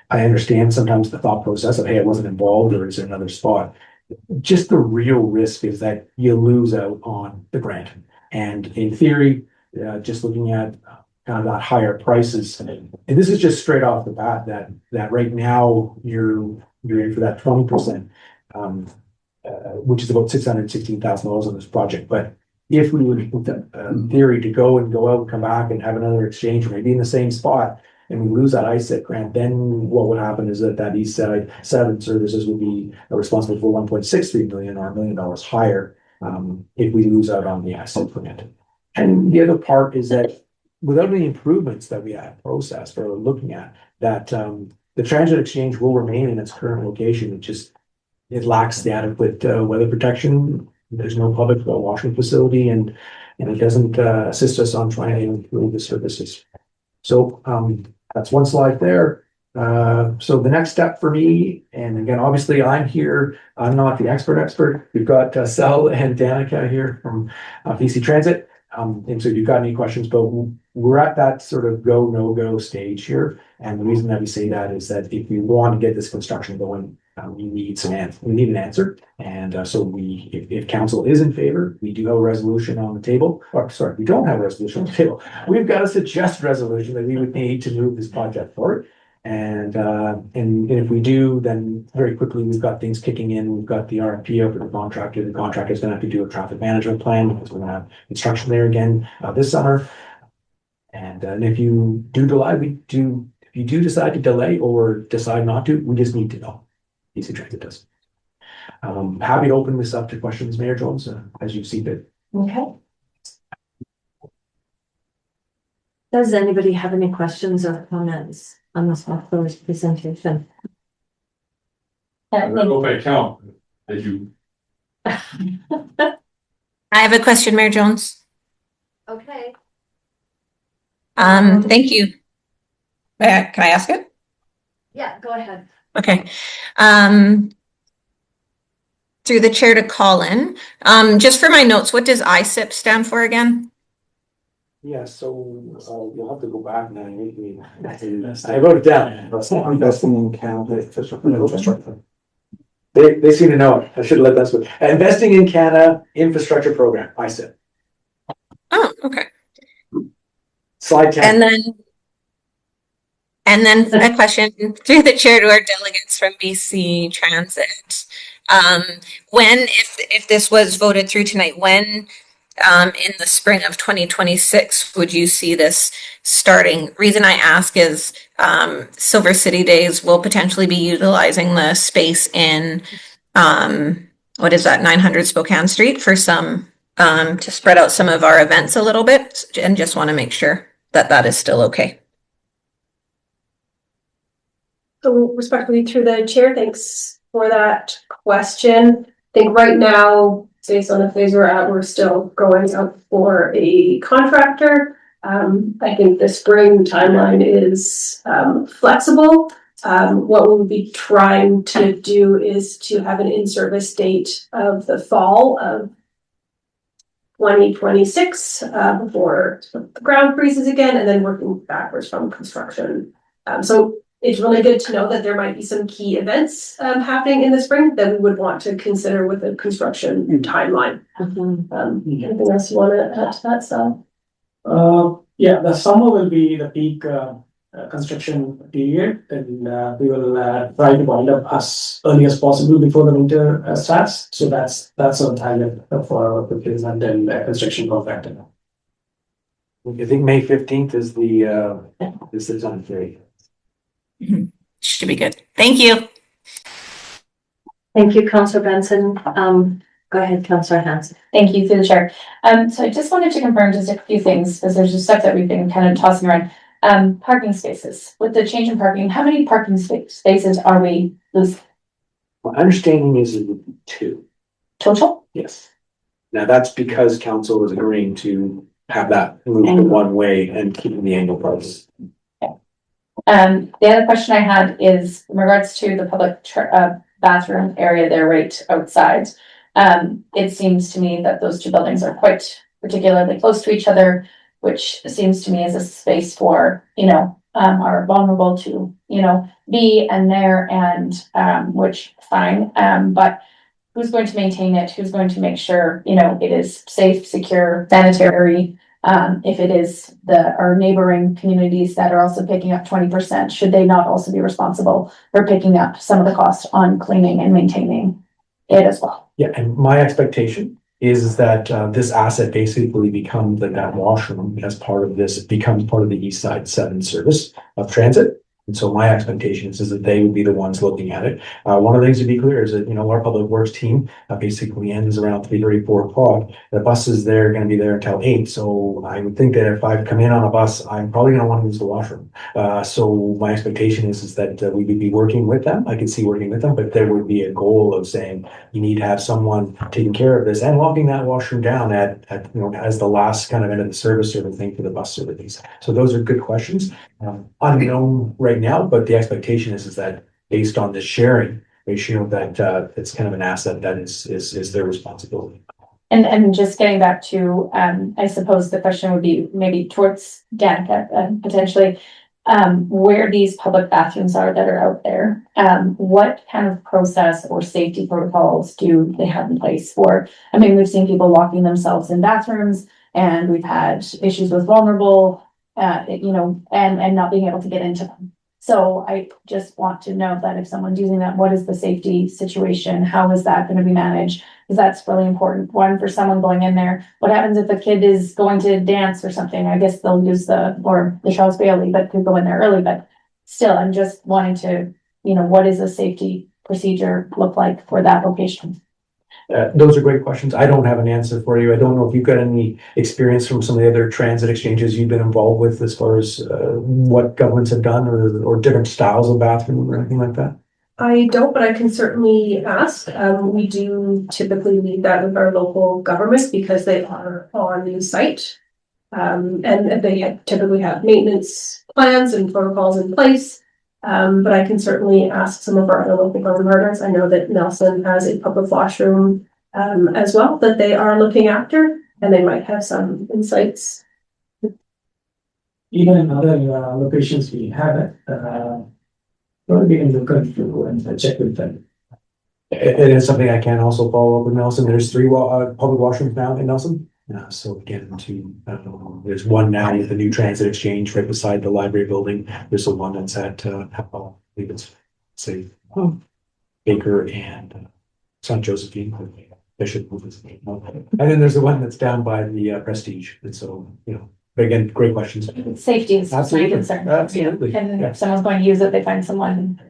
I understand sometimes the thought process of, hey, I wasn't involved, or is there another spot? Just the real risk is that you lose out on the grant. And in theory, just looking at kind of that higher prices, and this is just straight off the bat that right now you're in for that 20%, which is about $616,000 on this project. But if we would, in theory, to go out and come back and have another exchange, maybe in the same spot, and we lose that ISIP grant, then what would happen is that Eastside 7 services would be responsible for $1.63 million or $1 million higher if we lose out on the ISIP grant. And the other part is that without any improvements that we have processed or looking at, that the transit exchange will remain in its current location. It lacks the adequate weather protection. There's no public washing facility, and it doesn't assist us on trying to improve the services. So that's one slide there. So the next step for me, and again, obviously I'm here, I'm not the expert. We've got Sel and Danica here from BC Transit. And so if you've got any questions, but we're at that sort of go, no go stage here. And the reason that we say that is that if we want to get this construction going, we need an answer. And so if council is in favor, we do have a resolution on the table. Or sorry, we don't have a resolution on the table. We've got a suggested resolution that we would need to move this project forward. And if we do, then very quickly we've got things kicking in. We've got the RFP out for the contractor. The contractor is going to have to do a traffic management plan because we're going to have construction there again this summer. And if you do delay, if you do decide to delay or decide not to, we just need to know. BC Transit does. Happy to open this up to questions, Mayor Jones, as you see fit. Okay. Does anybody have any questions or comments on this presentation? I don't know if I count as you. I have a question, Mayor Jones. Okay. Thank you. Can I ask it? Yeah, go ahead. Okay. Through the chair to Colin. Just for my notes, what does ISIP stand for again? Yeah, so you'll have to go back now. I wrote it down. Investing in Canada infrastructure. They seem to know it. I should have let that switch. Investing in Canada Infrastructure Program, ISIP. Oh, okay. Slide 10. And then a question through the chair to our delegates from BC Transit. If this was voted through tonight, when in the spring of 2026, would you see this starting? Reason I ask is Silver City Days will potentially be utilizing the space in what is that, 900 Spokane Street for some to spread out some of our events a little bit, and just want to make sure that that is still okay. So respectfully through the chair, thanks for that question. I think right now, based on the phase we're at, we're still going out for a contractor. I think the spring timeline is flexible. What we'll be trying to do is to have an in-service date of the fall of 2026 before the ground freezes again, and then working backwards from construction. So it's really good to know that there might be some key events happening in the spring that we would want to consider with a construction timeline. Anything else you want to add to that, Sal? Yeah, the summer will be the peak construction period, and we will try to wind up as early as possible before the winter starts. So that's our target for our replacement and construction contractor. I think May 15th is the design period. Should be good. Thank you. Thank you, Councillor Benson. Go ahead, Councillor Hanson. Thank you through the chair. So I just wanted to confirm just a few things, because there's just stuff that we've been kind of tossing around. Parking spaces. With the change in parking, how many parking spaces are we losing? My understanding is it would be 2. Total? Yes. Now that's because council was agreeing to have that moved to one way and keeping the annual price. The other question I had is in regards to the public bathroom area there right outside. It seems to me that those two buildings are quite particularly close to each other, which seems to me as a space for, are vulnerable to, be and there and, which fine. But who's going to maintain it? Who's going to make sure, it is safe, secure, sanitary? If it is our neighboring communities that are also picking up 20%, should they not also be responsible for picking up some of the cost on cleaning and maintaining it as well? Yeah, and my expectation is that this asset basically becomes that washroom as part of this, becomes part of the East Side 7 service of transit. And so my expectation is that they would be the ones looking at it. One of the things to be clear is that, our public works team basically ends around 3:30, 4 o'clock. The buses, they're going to be there until 8. So I would think that if I come in on a bus, I'm probably going to want to use the washroom. So my expectation is that we would be working with them. I can see working with them, but there would be a goal of saying you need to have someone taking care of this and locking that washroom down at as the last kind of end of the service sort of thing for the bus service. So those are good questions. Unknown right now, but the expectation is that based on the sharing ratio that it's kind of an asset that is their responsibility. And just getting back to, I suppose the question would be maybe towards Danica, potentially, where these public bathrooms are that are out there, what kind of process or safety protocols do they have in place for? I mean, we've seen people locking themselves in bathrooms, and we've had issues with vulnerable, and not being able to get into them. So I just want to know that if someone's using that, what is the safety situation? How is that going to be managed? Because that's really important. One, for someone going in there, what happens if a kid is going to dance or something? I guess they'll use the Charles Bailey, but could go in there early. But still, I'm just wanting to, what is a safety procedure look like for that location? Those are great questions. I don't have an answer for you. I don't know if you've got any experience from some of the other transit exchanges you've been involved with as far as what governments have done or different styles of bathroom or anything like that. I don't, but I can certainly ask. We do typically leave that with our local governments because they are on the site. And they typically have maintenance plans and protocols in place. But I can certainly ask some of our other local government partners. I know that Nelson has a public washroom as well that they are looking after, and they might have some insights. Even in other locations we have it. We can look into and check with them. It is something I can also follow up with Nelson. There's 3 public washrooms now in Nelson. So again, there's one now with the new transit exchange right beside the library building. There's the one that's at I believe it's Baker and St. Josephine. Bishop. And then there's the one that's down by the Prestige. And so, but again, great questions. Safety is my Absolutely. concern. Absolutely. And Yeah. if someone's going to use it, they find someone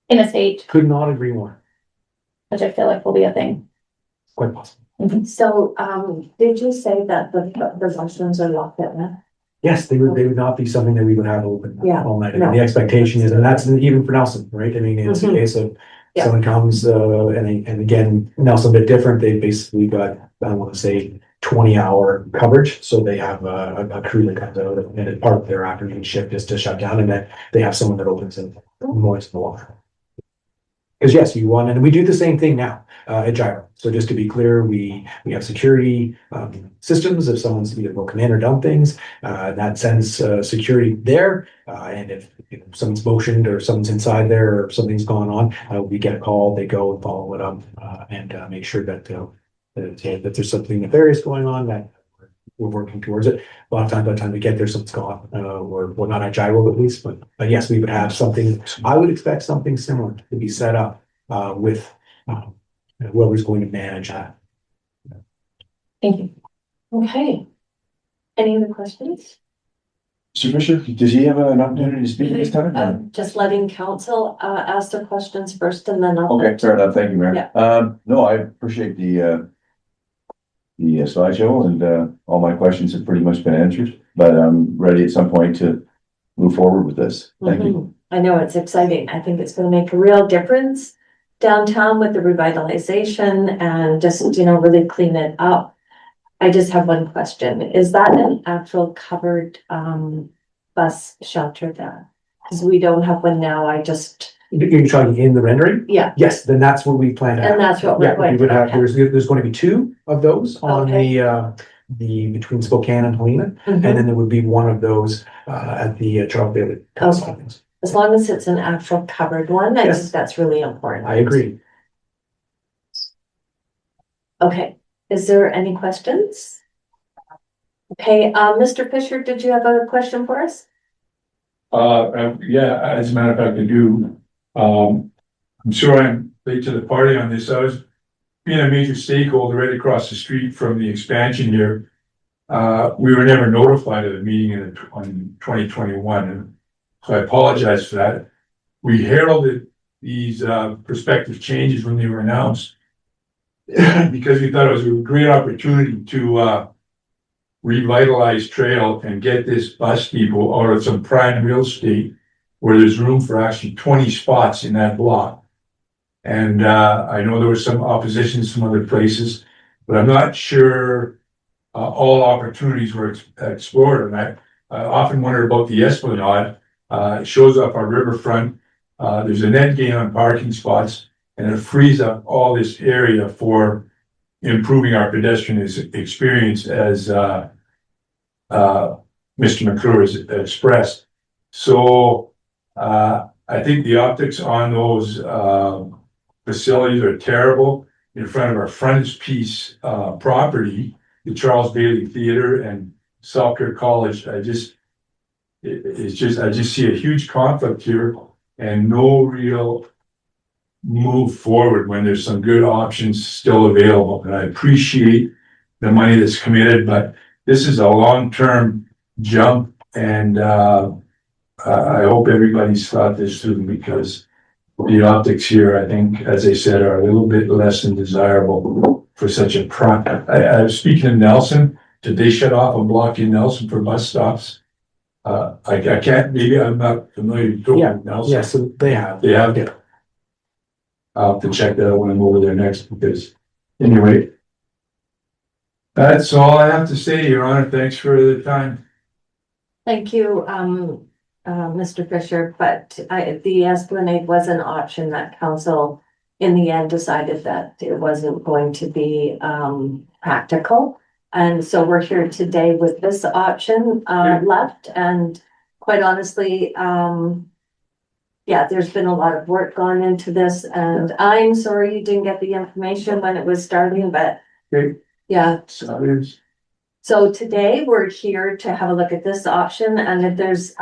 in a state, Could not agree more. which I feel like will be a thing. Quite possible. So, did you say that the restrooms are locked at night? Yes, they would not be something that we would have open Yeah, all night. I no. mean, the expectation is, and that's even for Nelson, right? I mean, it's a Mhm. case of Yeah. someone comes, and again, Nelson a bit different. They basically got, I don't want to say 20-hour coverage. So they have a crew that comes out and part of their afternoon shift is to shut down, and then they have someone that opens in the mornings in the water. Because yes, you want, and we do the same thing now at Gyro. So just to be clear, we have security systems. If someone's either broken in or done things, that sends security there. And if someone's motioned or someone's inside there or something's gone on, we get a call. They go and follow it up and make sure that that there's something nefarious going on, that we're working towards it. A lot of times, by the time we get there, something's gone. We're not at Gyro at least, but yes, we would have something. I would expect something similar to be set up with whoever's going to manage that. Thank you. Okay. Any other questions? Mr. Fisher, does he have an opportunity to speak this time? Just letting council, ask their questions first and then I'll. Okay, fair enough. Thank you, Mayor. Yeah. No, I appreciate the slideshow and all my questions have pretty much been answered, but I'm ready at some point to move forward with this. Thank you. Mhm. I know it's exciting. I think it's gonna make a real difference downtown with the revitalization and just, really clean it up. I just have one question. Is that an actual covered bus shelter there? Because we don't have one now. You're talking in the rendering? Yeah. Yes, then that's what we plan to have. And that's what we're Yeah, going we would to have, okay. there's going to be 2 of those on Okay. the between Spokane and Helena. Mhm. And then there would be one of those at the Charles Bailey. Okay. As long as it's an actual covered one, I Yes. think that's really important. I agree. Okay, is there any questions? Okay, Mr. Fisher, did you have a question for us? Yeah, as a matter of fact, I do. I'm sure I'm late to the party on this. I was being a major stakeholder right across the street from the expansion here. We were never notified of the meeting in 2021, and so I apologize for that. We heralded these prospective changes when they were announced because we thought it was a great opportunity to revitalize trail and get this bus depot out of some prime real estate where there's room for actually 20 spots in that block. And I know there was some opposition in some other places, but I'm not sure all opportunities were explored. And I often wonder about the Esplanade. It shows up our riverfront. There's a net gain on parking spots, and it frees up all this area for improving our pedestrian experience, as Mr. McClure has expressed. So I think the optics on those facilities are terrible. In front of our frontispiece property, the Charles Bailey Theater and Selkirk College, I just see a huge conflict here and no real move forward when there's some good options still available. And I appreciate the money that's committed, but this is a long-term jump, and I hope everybody's thought this through, because the optics here, I think, as I said, are a little bit less than desirable for such a project. I was speaking to Nelson. Did they shut off a block in Nelson for bus stops? I can't, maybe I'm not familiar with Nelson. Yeah, so they have. They have. Yeah. I'll have to check that out when I'm over there next, because anyway. That's all I have to say, Your Honor. Thanks for the time. Thank you, Mr. Fisher, but the Esplanade was an option that council in the end decided that it wasn't going to be practical. And so we're here today with this option left, and quite honestly, yeah, there's been a lot of work gone into this, and I'm sorry you didn't get the information when it was starting, but Okay. yeah. So So today we're here to have a look at this option, and if there's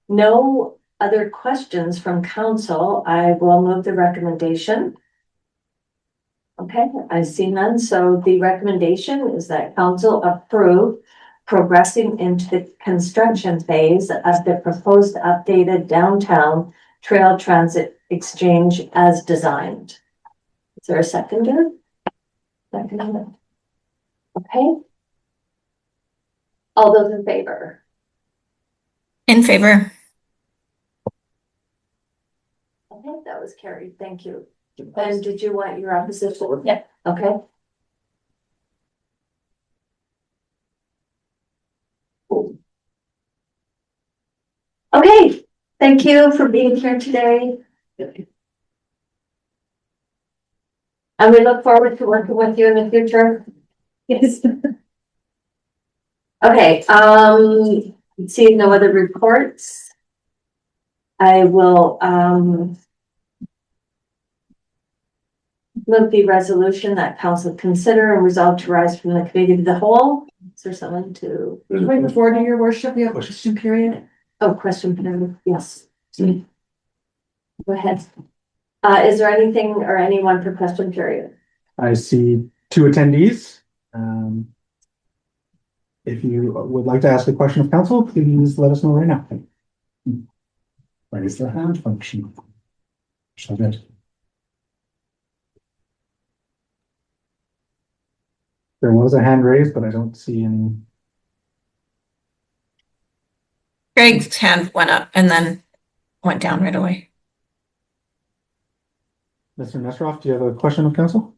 no other questions from council, I will move the recommendation. Okay, I see none. So the recommendation is that council approve progressing into the construction phase of the proposed updated downtown trail transit exchange as designed. Is there a seconder? Seconder. Okay. All those in favor? In favor. Okay, that was carried. Thank you. And did you want your opposition? Yeah. Okay. Okay, thank you for being here today. And we look forward to working with you in the future. Yes. Okay, seeing no other reports. I will, move the resolution that council consider and resolve to rise from the committee of the whole. Is there someone to? Right before to your worship, we have question period. Oh, question period, yes. Go ahead. Is there anything or anyone for question period? I see 2 attendees. If you would like to ask a question of council, please let us know right now. Where is the hand function? So good. There was a hand raised, but I don't see any. Greg's hand went up and then went down right away. Mr. Nesroff, do you have a question of council?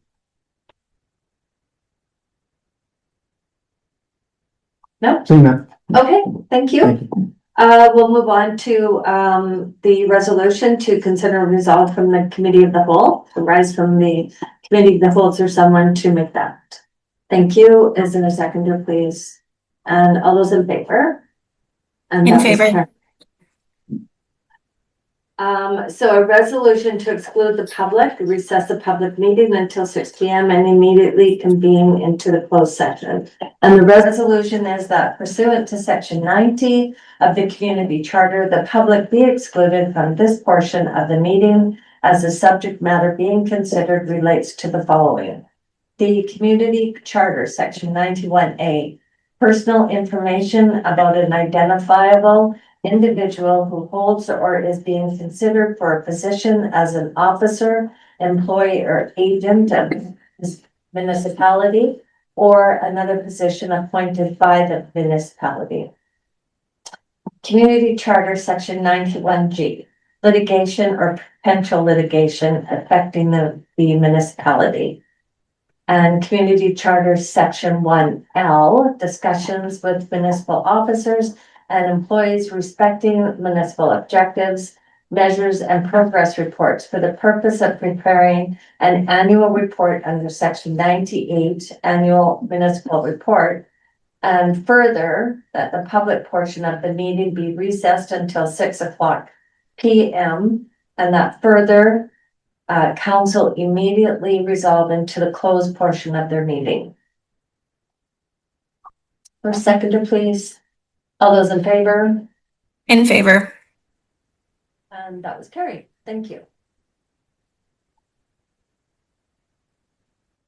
No? Seeing that. Okay, thank you. Thank you. We'll move on to, the resolution to consider resolve from the committee of the whole, to rise from the committee of the whole. Is there someone to make that? Thank you. Is there a seconder, please? And all those in favor? And In that was favor. carried. So a resolution to exclude the public, recess the public meeting until 6 p.m. and immediately convene into the closed session. And the resolution is that pursuant to section 90 of the community charter, the public be excluded from this portion of the meeting as the subject matter being considered relates to the following. The community charter, section 91A, personal information about an identifiable individual who holds or is being considered for a position as an officer, employee, or agent of this municipality or another position appointed by the municipality. Community Charter, section 91G, litigation or potential litigation affecting the municipality. And Community Charter, section 1L, discussions with municipal officers and employees respecting municipal objectives, measures, and progress reports for the purpose of preparing an annual report under section 98 annual municipal report. And further, that the public portion of the meeting be recessed until 6:00 p.m. and that further council immediately resolve into the closed portion of their meeting. First seconder, please. All those in favor? In favor. And that was carried. Thank you.